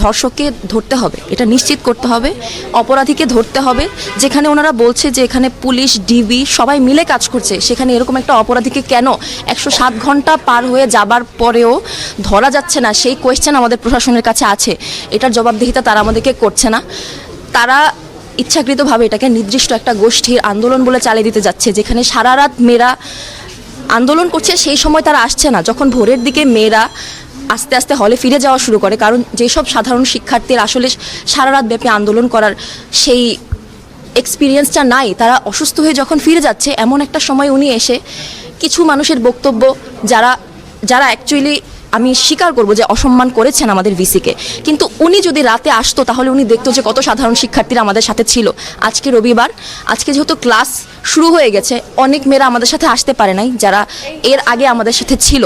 ধর্ষককে ধরতে হবে, এটা নিশ্চিত করতে হবে, অপরাধীকে ধরতে হবে। যেখানে ওনারা বলছে যে এখানে পুলিশ ডিবি সবাই মিলে কাজ করছে, সেখানে এরকম একটা অপরাধীকে কেন 107 ঘন্টা পার হয়ে যাবার পরেও ধরা যাচ্ছে না, সেই কোয়েশ্চেন আমাদের প্রশাসনের কাছে আছে। এটার জবাবদিহিতা তারা আমাদেরকে করছে না। তারা ইচ্ছাকৃতভাবে এটাকে নির্দিষ্ট একটা গোষ্ঠীর আন্দোলন বলে চালিয়ে দিতে যাচ্ছে, যেখানে সারা রাত মেয়েরা আন্দোলন করছে, সেই সময় তারা আসছে না। যখন ভোরের দিকে মেয়েরা আস্তে আস্তে হলে ফিরে যাওয়া শুরু করে, কারণ যেসব সাধারণ শিক্ষার্থীর আসলে সারা রাত ব্যাপী আন্দোলন করার সেই এক্সপিরিয়েন্সটা নাই, তারা অসুস্থ হয়ে যখন ফিরে যাচ্ছে, এমন একটা সময় উনি এসে কিছু মানুষের বক্তব্য যারা অ্যাকচুয়ালি আমি স্বীকার করব যে অসম্মান করেছেন আমাদের ভিসিকে, কিন্তু উনি যদি রাতে আসতো তাহলে উনি দেখতো যে কত সাধারণ শিক্ষার্থীরা আমাদের সাথে ছিল। আজকে রবিবার, আজকে যেহেতু ক্লাস শুরু হয়ে গেছে, অনেক মেয়েরা আমাদের সাথে আসতে পারে নাই যারা এর আগে আমাদের সাথে ছিল।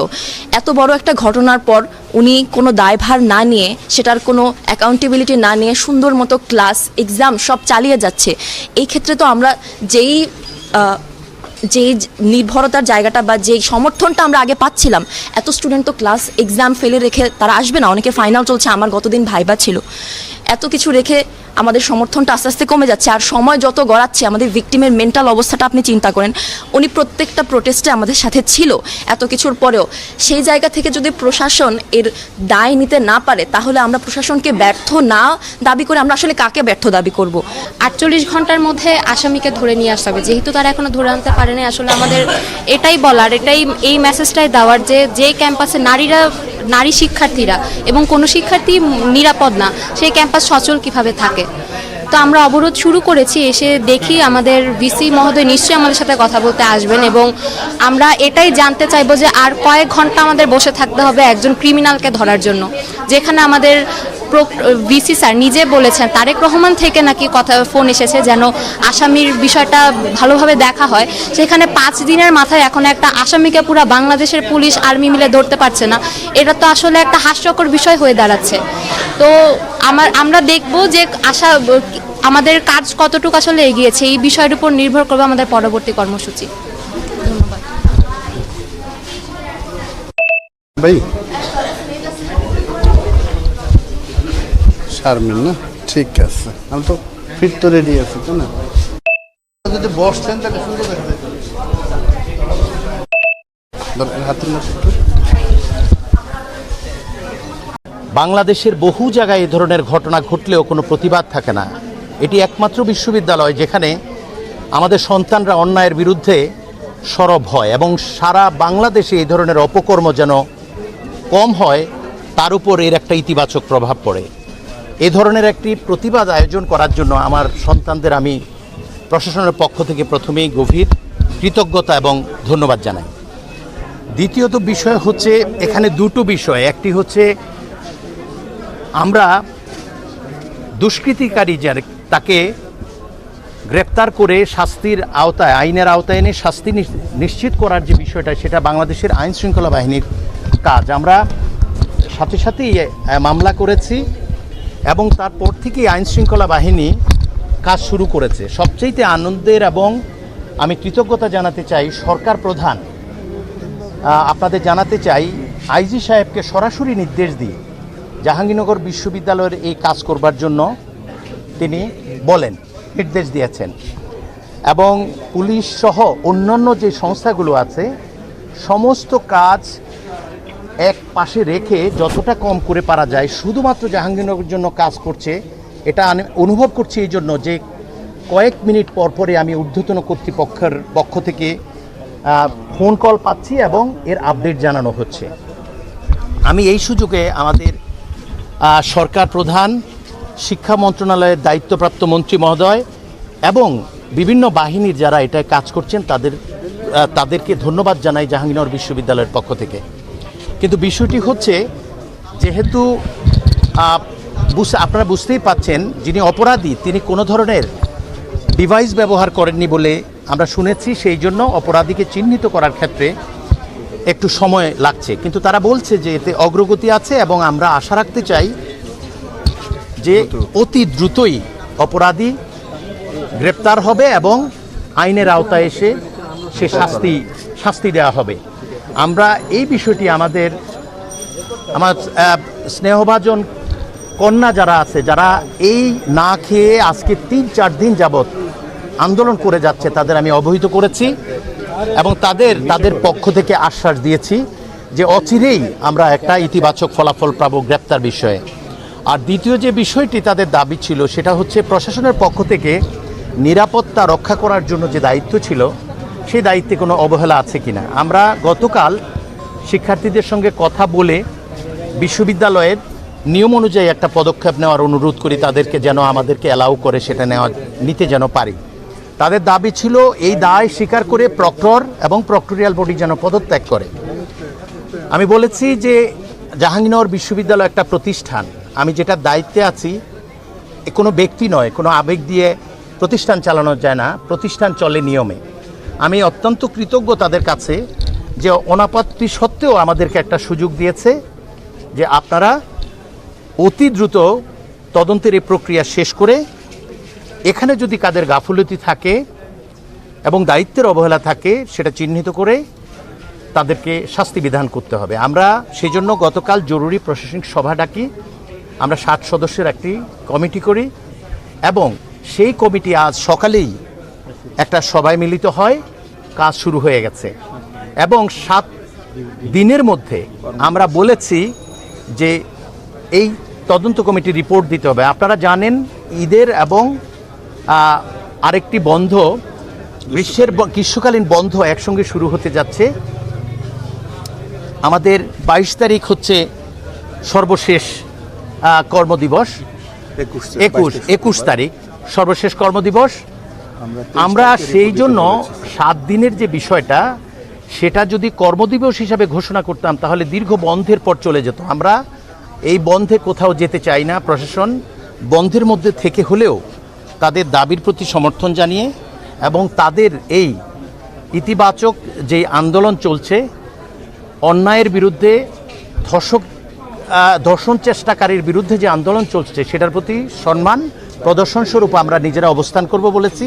এত বড় একটা ঘটনার পর উনি কোনো দায়ভার না নিয়ে, সেটার কোনো অ্যাকাউন্টেবিলিটি না নিয়ে সুন্দর মতো ক্লাস এক্সাম সব চালিয়ে যাচ্ছে। এই ক্ষেত্রে তো আমরা যেই নির্ভরতার জায়গাটা বা যেই সমর্থনটা আমরা আগে পাচ্ছিলাম, এত স্টুডেন্ট তো ক্লাস এক্সাম ফেলে রেখে তারা আসবে না, অনেকে ফাইনাল চলছে, আমার গতদিন ভাইবা ছিল, এত কিছু রেখে আমাদের সমর্থনটা আস্তে আস্তে কমে যাচ্ছে। আর সময় যত গড়াচ্ছে, আমাদের ভিকটিমের মেন্টাল অবস্থাটা আপনি চিন্তা করেন। উনি প্রত্যেকটা প্রোটেস্টে আমাদের সাথে ছিল এত কিছুর পরেও। সেই জায়গা থেকে যদি প্রশাসন এর দায় নিতে না পারে, তাহলে আমরা প্রশাসনকে ব্যর্থ না দাবি করে আমরা আসলে কাকে ব্যর্থ দাবি করব? 48 ঘন্টার মধ্যে আসামিকে ধরে নিয়ে আসতে হবে, যেহেতু তারা এখনো ধরে আনতে পারেনি। আসলে আমাদের এটাই বলার, এই মেসেজটাই দেওয়ার যে ক্যাম্পাসে নারী শিক্ষার্থীরা এবং কোনো শিক্ষার্থী নিরাপদ না, সেই ক্যাম্পাস সচল কিভাবে থাকে। তো আমরা অবরোধ শুরু করেছি, এসে দেখি আমাদের ভিসি মহোদয় নিশ্চয়ই আমাদের সাথে কথা বলতে আসবেন, এবং আমরা এটাই জানতে চাইবো যে আর কয়েক ঘন্টা আমাদের বসে থাকতে হবে একজন ক্রিমিনালকে ধরার জন্য, যেখানে আমাদের ভিসি স্যার নিজে বলেছেন তারেক রহমান থেকে নাকি ফোন এসেছে যেন আসামির বিষয়টা ভালোভাবে দেখা হয়। সেখানে 5 দিনের মাথায় এখন একটা আসামিকে পুরো বাংলাদেশের পুলিশ আর্মি মিলে ধরতে পারছে না, এটা তো আসলে একটা হাস্যকর বিষয় হয়ে দাঁড়াচ্ছে। তো আমরা দেখব যে আমাদের কাজ কতটুকু আসলে এগিয়েছে, এই বিষয়ের উপর নির্ভর করবে আমাদের পরবর্তী কর্মসূচি। ধন্যবাদ ভাই। শারমিন না, ঠিক আছে, আমি তো ফিট তো রেডি আছি, তো না যদি বসছেন তাহলে সুন্দর দেখা যায়। দরকার হাতের মধ্যে বাংলাদেশের বহু জায়গায় এ ধরনের ঘটনা ঘটলেও কোনো প্রতিবাদ থাকে না। এটি একমাত্র বিশ্ববিদ্যালয় যেখানে আমাদের সন্তানরা অন্যায়ের বিরুদ্ধে সরব হয় এবং সারা বাংলাদেশে এই ধরনের অপকর্ম যেন কম হয়, তার উপর এর একটা ইতিবাচক প্রভাব পড়ে। এ ধরনের একটি প্রতিবাদ আয়োজন করার জন্য আমার সন্তানদের আমি প্রশাসনের পক্ষ থেকে প্রথমেই গভীর কৃতজ্ঞতা এবং ধন্যবাদ জানাই। দ্বিতীয়ত বিষয় হচ্ছে, এখানে দুটো বিষয়। একটি হচ্ছে আমরা দুষ্কৃতিকারী তাকে গ্রেপ্তার করে শাস্তির আওতায়, আইনের আওতায় এনে শাস্তি নিশ্চিত করার যে বিষয়টা, সেটা বাংলাদেশের আইন শৃঙ্খলা বাহিনীর কাজ। আমরা সাথে সাথেই মামলা করেছি এবং তারপর থেকেই আইন শৃঙ্খলা বাহিনী কাজ শুরু করেছে। সবচেয়ে আনন্দের এবং আমি কৃতজ্ঞতা জানাতে চাই সরকার প্রধান, আপনাদের জানাতে চাই আইজি সাহেবকে সরাসরি নির্দেশ দিয়ে জাহাঙ্গীরনগর বিশ্ববিদ্যালয়ের এই কাজ করবার জন্য তিনি নির্দেশ দিয়েছেন, এবং পুলিশ সহ অন্যান্য যে সংস্থাগুলো আছে সমস্ত কাজ এক পাশে রেখে যতটা কম করে পারা যায় শুধুমাত্র জাহাঙ্গীরনগরের জন্য কাজ করছে। এটা আমি অনুভব করছি এই জন্য যে কয়েক মিনিট পরে আমি ঊর্ধ্বতন কর্তৃপক্ষের পক্ষ থেকে ফোন কল পাচ্ছি এবং এর আপডেট জানানো হচ্ছে। আমি এই সুযোগে আমাদের সরকার প্রধান, শিক্ষা মন্ত্রণালয়ের দায়িত্বপ্রাপ্ত মন্ত্রী মহোদয় এবং বিভিন্ন বাহিনীর যারা এটা কাজ করছেন তাদেরকে ধন্যবাদ জানাই জাহাঙ্গীরনগর বিশ্ববিদ্যালয়ের পক্ষ থেকে। কিন্তু বিষয়টি হচ্ছে, যেহেতু আপনারা বুঝতেই পাচ্ছেন যিনি অপরাধী তিনি কোনো ধরনের ডিভাইস ব্যবহার করেননি বলে আমরা শুনেছি, সেই জন্য অপরাধীকে চিহ্নিত করার ক্ষেত্রে একটু সময় লাগছে। কিন্তু তারা বলছে যে এতে অগ্রগতি আছে এবং আমরা আশা রাখতে চাই যে অতি দ্রুতই অপরাধী গ্রেপ্তার হবে এবং আইনের আওতায় এসে সে শাস্তি দেওয়া হবে। আমরা এই বিষয়টি আমার স্নেহভাজন কন্যা যারা আছে, যারা এই না খেয়ে আজকে 3-4 দিন যাবৎ আন্দোলন করে যাচ্ছে, তাদের আমি অবহিত করেছি এবং তাদের পক্ষ থেকে আশ্বাস দিয়েছি যে অচিরেই আমরা একটা ইতিবাচক ফলাফল পাবো গ্রেপ্তার বিষয়ে। আর দ্বিতীয় যে বিষয়টি তাদের দাবি ছিল সেটা হচ্ছে প্রশাসনের পক্ষ থেকে নিরাপত্তা রক্ষা করার জন্য যে দায়িত্ব ছিল সেই দায়িত্বে কোনো অবহেলা আছে কিনা। আমরা গতকাল শিক্ষার্থীদের সঙ্গে কথা বলে বিশ্ববিদ্যালয়ের নিয়ম অনুযায়ী একটা পদক্ষেপ নেওয়ার অনুরোধ করি তাদেরকে, যেন আমাদেরকে অ্যালাউ করে সেটা নিতে যেন পারি। তাদের দাবি ছিল এই দায় স্বীকার করে প্রক্টর এবং প্রক্টোরিয়াল বডি যেন পদত্যাগ করে। আমি বলেছি যে জাহাঙ্গীরনগর বিশ্ববিদ্যালয় একটা প্রতিষ্ঠান, আমি যেটা দায়িত্বে আছি কোনো ব্যক্তি নয়, কোনো আবেগ দিয়ে প্রতিষ্ঠান চালানো যায় না, প্রতিষ্ঠান চলে নিয়মে। আমি অত্যন্ত কৃতজ্ঞ তাদের কাছে যে অনাপত্তি সত্ত্বেও আমাদেরকে একটা সুযোগ দিয়েছে যে আপনারা অতি দ্রুত তদন্তের এই প্রক্রিয়া শেষ করে এখানে যদি কাদের গাফিলতি থাকে এবং দায়িত্বের অবহেলা থাকে সেটা চিহ্নিত করে তাদেরকে শাস্তি বিধান করতে হবে। আমরা সেই জন্য গতকাল জরুরি প্রশাসনিক সভা ডাকি, আমরা 7 সদস্যের একটি কমিটি করি এবং সেই কমিটি আজ সকালেই একটা সভায় মিলিত হয়, কাজ শুরু হয়ে গেছে এবং 7 দিনের মধ্যে আমরা বলেছি যে এই তদন্ত কমিটি রিপোর্ট দিতে হবে। আপনারা জানেন ঈদের এবং আরেকটি বন্ধ, গ্রীষ্মকালীন বন্ধ একসঙ্গে শুরু হতে যাচ্ছে। আমাদের 22 তারিখ হচ্ছে সর্বশেষ কর্মদিবস, 21 তারিখ সর্বশেষ কর্মদিবস। আমরা সেই জন্য 7 দিনের যে বিষয়টা সেটা যদি কর্মদিবস হিসাবে ঘোষণা করতাম তাহলে দীর্ঘ বন্ধের পর চলে যেত। আমরা এই বন্ধে কোথাও যেতে চাই না। প্রশাসন বন্ধের মধ্যে থেকে হলেও তাদের দাবির প্রতি সমর্থন জানিয়ে এবং তাদের এই ইতিবাচক যে আন্দোলন চলছে, অন্যায়ের বিরুদ্ধে, ধর্ষণ চেষ্টাকারীর বিরুদ্ধে যে আন্দোলন চলছে সেটার প্রতি সম্মান প্রদর্শন স্বরূপ আমরা নিজেরা অবস্থান করব বলেছি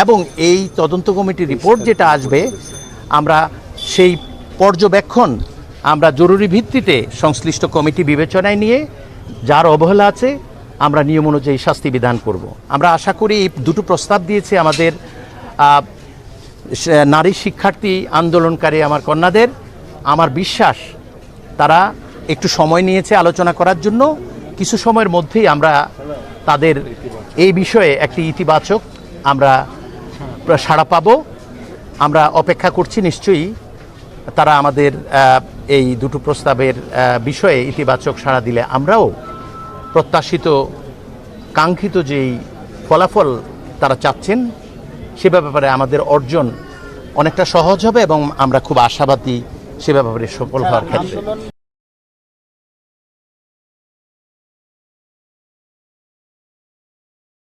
এবং এই তদন্ত কমিটির রিপোর্ট যেটা আসবে আমরা সেই পর্যবেক্ষণ আমরা জরুরি ভিত্তিতে সংশ্লিষ্ট কমিটি বিবেচনায় নিয়ে যার অবহেলা আছে আমরা নিয়ম অনুযায়ী শাস্তি বিধান করব। আমরা আশা করি এই দুটো প্রস্তাব দিয়েছে আমাদের নারী শিক্ষার্থী আন্দোলনকারী আমার কন্যাদের। আমার বিশ্বাস তারা একটু সময় নিয়েছে আলোচনা করার জন্য, কিছু সময়ের মধ্যেই আমরা তাদের এই বিষয়ে একটি ইতিবাচক আমরা সাড়া পাব। আমরা অপেক্ষা করছি, নিশ্চয়ই তারা আমাদের এই দুটো প্রস্তাবের বিষয়ে ইতিবাচক সাড়া দিলে আমরাও প্রত্যাশিত কাঙ্ক্ষিত যেই ফলাফল তারা চাচ্ছেন সে ব্যাপারে আমাদের অর্জন অনেকটা সহজ হবে এবং আমরা খুব আশাবাদী সে ব্যাপারে সফল হওয়ার ক্ষেত্রে।